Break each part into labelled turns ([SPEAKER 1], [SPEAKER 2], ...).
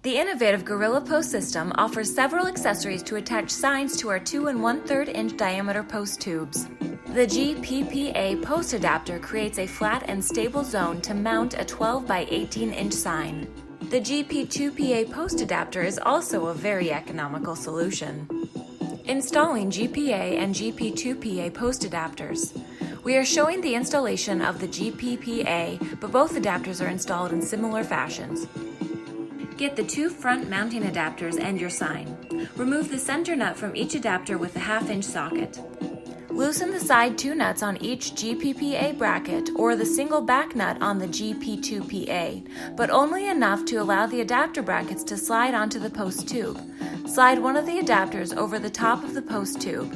[SPEAKER 1] The innovative Gorilla Post system offers several accessories to attach signs to our 2 1/3 inch diameter post tubes. The GPPA post adapter creates a flat and stable zone to mount a 12 by 18 inch sign. The GP2PA post adapter is also a very economical solution. Installing GPA and GP2PA post adapters. We are showing the installation of the GPPA, but both adapters are installed in similar fashions. Get the 2 front mounting adapters and your sign. Remove the center nut from each adapter with a 1/2 inch socket. Loosen the side 2 nuts on each GPPA bracket or the single back nut on the GP2PA, but only enough to allow the adapter brackets to slide onto the post tube. Slide one of the adapters over the top of the post tube.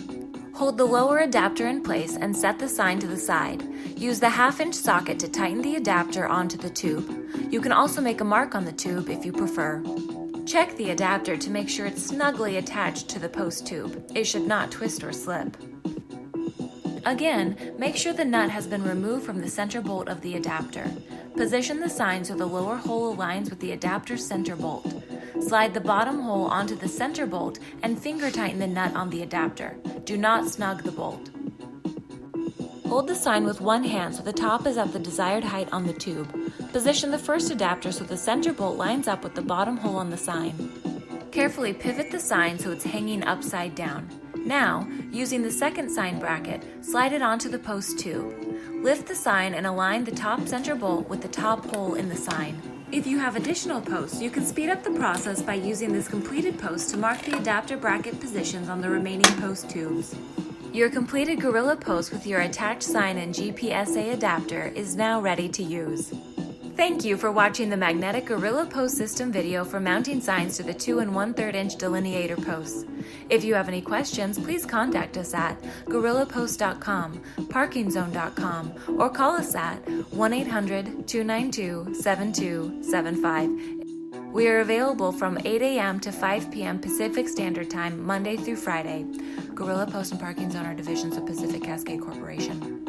[SPEAKER 1] Hold the lower adapter in place and set the sign to the side. Use the 1/2 inch socket to tighten the adapter onto the tube. You can also make a mark on the tube if you prefer. Check the adapter to make sure it's snugly attached to the post tube. It should not twist or slip. Again, make sure the nut has been removed from the center bolt of the adapter. Position the sign so the lower hole aligns with the adapter's center bolt. Slide the bottom hole onto the center bolt and finger tighten the nut on the adapter. Do not snug the bolt. Hold the sign with one hand so the top is at the desired height on the tube. Position the first adapter so the center bolt lines up with the bottom hole on the sign. Carefully pivot the sign so it's hanging upside down. Now, using the second sign bracket, slide it onto the post tube. Lift the sign and align the top center bolt with the top hole in the sign. If you have additional posts, you can speed up the process by using this completed post to mark the adapter bracket positions on the remaining post tubes. Your completed Gorilla Post with your attached sign and GPSA adapter is now ready to use. Thank you for watching the magnetic Gorilla Post system video for mounting signs to the 2 1/3 inch Delineator posts. If you have any questions, please contact us at gorillapost.com, parkingzone.com, or call us at 1-800-292-7275. We are available from 8 a.m. to 5 p.m. Pacific Standard Time, Monday through Friday. Gorilla Post and Parking Zone are divisions of Pacific Cascade Corporation.